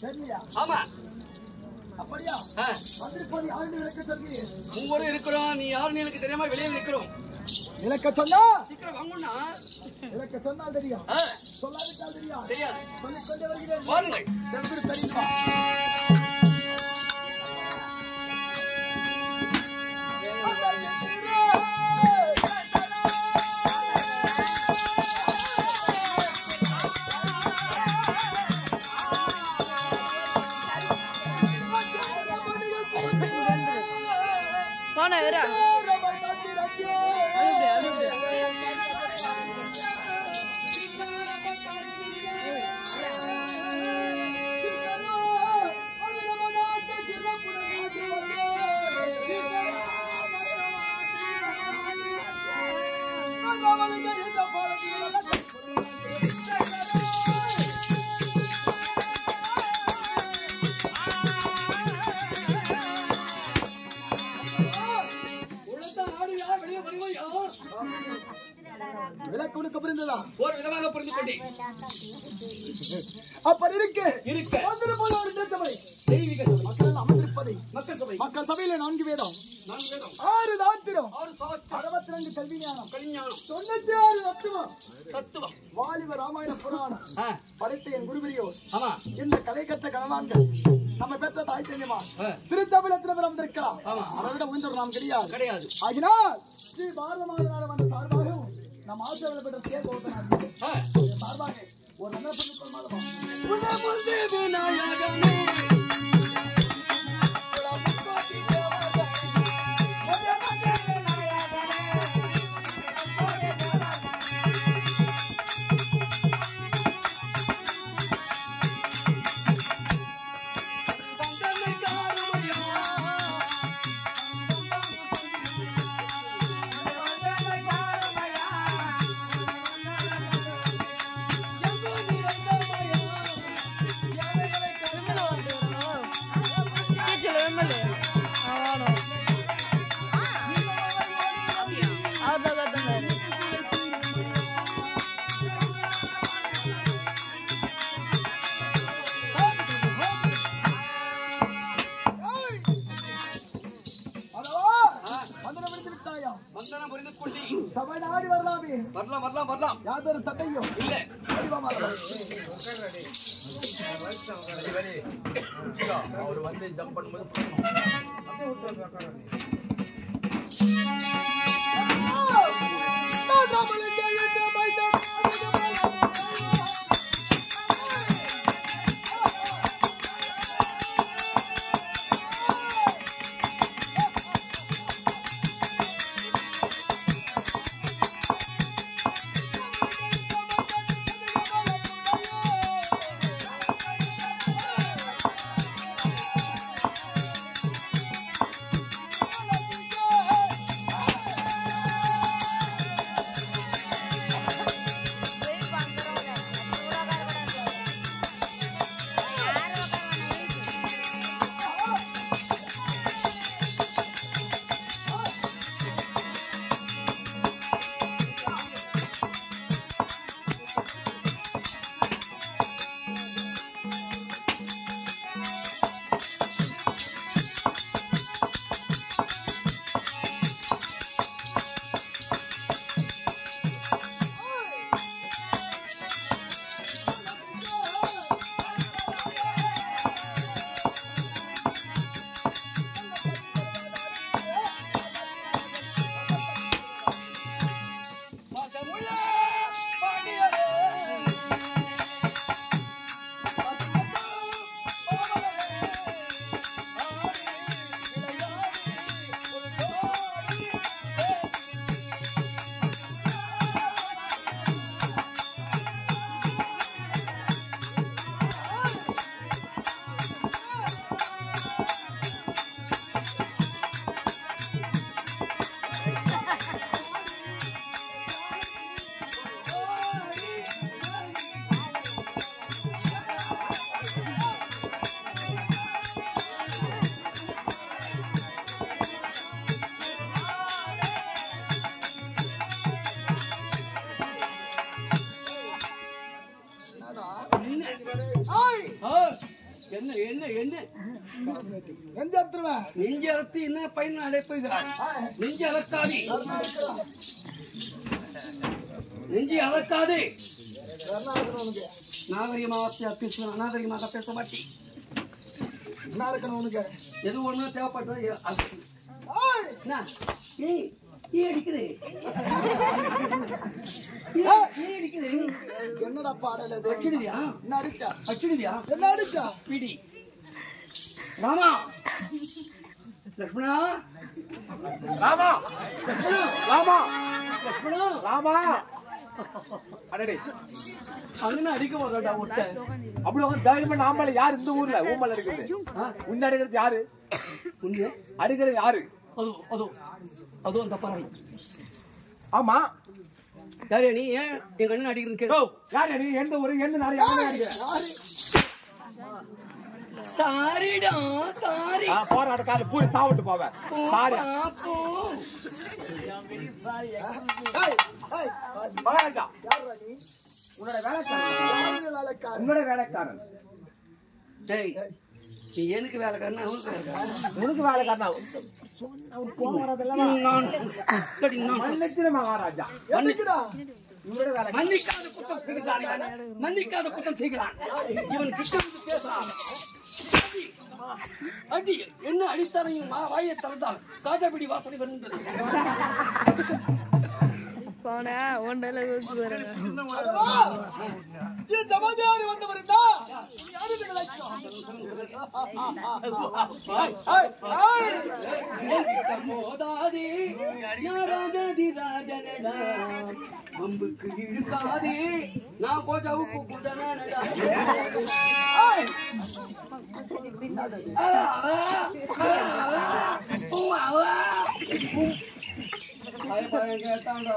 தெரியலையா? ஆமா. அப்படியா? வந்திருப்பது யாருன்னு விளக்க சொல்கிறேன். மூவரும் இருக்கிறோம். நீ யாருன்னு எனக்கு தெரியாம வெளியே நிக்கிறோம். விளக்க சொன்னா சீக்கிரம் வாங்கண்ணா. விளக்க சொன்னால் தெரியும், சொல்லாவிட்டால் தெரியாது. தெரியாது. சொல்லிக் கொண்டே வருகிறேன். வாருங்கள். சென்று தெரியுமா? Mana era? விளக்கு உனக்கு புரிந்ததா? ஒரு விதமாக புரிந்து கொண்டேன். அப்படி இருக்க ஒரு தேசமை தெய்வீக சபை. மக்கள் அமர்ந்திருப்பதை மக்கள் சபை. மக்கள் சபையில 4 வேதம், 4 வேதம், 6 தாத்திரம், 6 சாஸ்திரம், 62 கல்வி ஞானம், கலிஞானம், 96 தத்துவம், தத்துவம், வாலிப ராமாயண புராணம் படைத்த என் குருபிரியோர். ஆமா. இந்த கலை கற்ற கணவான்கள் நம்ம பெற்ற தாய் தெரியுமா? திருச்சபையில் எத்தனை பேர் வந்திருக்கலாம்? அதை விட உயர்ந்தவர் நாம் கிடையாது. ஆகினால் ஸ்ரீ பாரத மாதனால வந்த சார்பாகவும் நம் ஆசிரியர்கள் பெற்ற தேர்தல் சார்பாக ஒரு நல்ல பொருட்கள் மாதமா சபைநாடி வரலாமே. வரலாம். யாதொரு தடையும் இல்லை. அவர் வந்து ஜம்ப் பண்ணும்போது என்ன என்ன என்ன நெஞ்சு அறுத்துருவேன். நெஞ்சு அறுத்து என்ன பையன் அடைப்புகிறான்? நெஞ்சு அறக்காதே, நெஞ்சு அறக்காதே. என்ன இருக்கணும் உனக்கு? நாகரிகமாக பேச மாட்டேன். என்ன இருக்கணும் உனக்கு? எது ஒண்ணு தேவைப்பட்டது என்னடா பாடல் அது? அடிச்சிடுவியா? என்ன அடிச்சா? அடிச்சிடுவியா? என்ன அடிச்சா? பிடி ராமா லக்ஷ்மணா ராமா லக்ஷ்மணா ராமா லக்ஷ்மணா ராமா அடடே அண்ணன் அடிக்க மாட்டா விட்ட அப்படி உங்க தைரியமா நாமல யார் இந்த ஊர்ல ஊமல இருக்குது உன்ன அடிக்கிறது யாரு உன்ன அடிக்கிறது யாரு அது அது அது அந்த பறவை ஆமா யாரே நீ ஏன் எங்க அண்ணன் அடிக்கிறன்னு கேளு யாரு நீ எந்த ஊரு எந்த நாடு யாரு அடிக்கிற யாரு? சாரிடா சாரி போராட கால போய் சாவட்டு போவ சாரி ஏய், ஏய், மகாராஜா யாருடா நீ? உன்னோட வேலைக்காரன் யாரு வேலைக்காரன்? உன்னோட வேலைக்காரன் டேய் நீ எனக்கு வேலைக்காரனா அவனுக்கு வேலைக்காரன் உனக்கு வேலைக்காரன் மன்னிச்சிரு மகாராஜா எதுக்குடா? இவரோட வேலை மன்னிக்காத குற்றம் செய்கிறான் மன்னிக்காத குற்றம் செய்கிறான் இவன் கிட்ட வந்து பேசுறான் அடி என்ன அடித்தாரையும் வாயை திறந்தால் காஜாபிடி வாசனை வருகின்றது போன ஒன்றரை வரேன் அதுவா? என் ஜமாதியாரு வந்தவருண்டா? நீ யாரு இதுக்கு லட்சம்? ஏய், ஏய், ஏய். மோதாதே யாராதி ராஜனடா அம்புக்கு இழுக்காதே நான் கோஜாவுக்கு குஜனடா ஏய். கேட்டாண்டா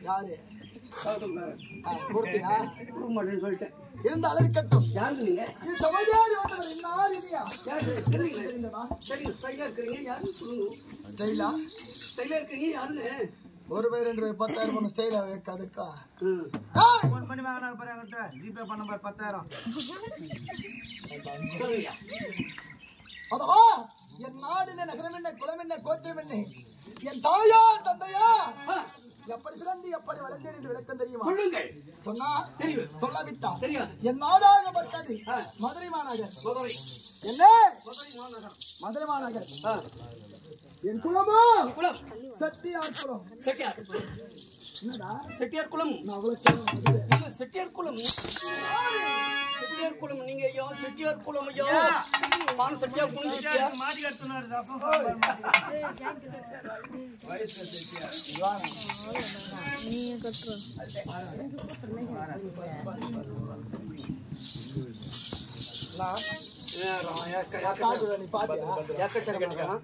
யாரு? கொடுத்தியா? கொடுக்க மாட்டேன்னு சொல்லிட்டேன் இருந்தாலும் இருக்கட்டும். யாருக்கு நீங்க நீ ஜமாதியாரு வந்தவர் இன்னார் இல்லையா? யாரு தெரியுங்களா சரிங்க ஸ்டைலா இருக்கிறீங்க யாருன்னு சொல்லுங்க ஸ்டைலா? ஸ்டைலா இருக்கீங்க யாருன்னு ஒரு பை 2 பை 10,000 பண்ண ஸ்டைலா வைக்காதுக்கா. ம் ஏய். ஃபோன் பண்ணி வாங்கினா பாரு என்கிட்ட ஜிபே பண்ண பாரு 10,000 சொல்லுங்க அதோ என் நாடு என்ன, நகரம் என்ன, குலம் என்ன, கோத்திரம் என்ன, என் தாயா தந்தையா எப்படி பிறந்து எப்படி வளர்ந்தேன் என்று விளக்கம் தெரியுமா? சொல்லுங்கள் சொன்னா தெரியும் சொல்லாவிட்டா தெரியாது என் நாடாகப்பட்டது மதுரை மாநகர். மதுரை என்ன? மதுரை மாநகரம் மதுரை மாநகர். என் குலமோ குளம் சத்தியார் குலம். செட்டியார் என்னடா செட்டியார் குளம் நான் அவ்வளவு சொல்ல இல்ல செட்டியார் குளம் செட்டியார் குளம் நீங்க ஐயா செட்டியார் குளம் ஐயா பான செட்டியார் குளம் செட்டியார் மாடி கட்டுனாரு ரசம் நீங்க கட்டுறோம் சாப்பிடுவேன் நீ பாத்தியா? ஏக்கச்சர கட்டிக்கலாம்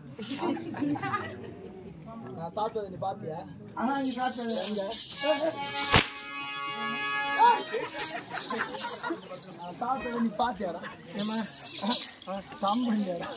நான் சாப்பிட்டதை நீ பாத்தியா? நீ சாப்பிட்டது எங்க? நான் சாப்பிட்டதை நீ பாத்தியாடா? ஏமா தம்பியாடா?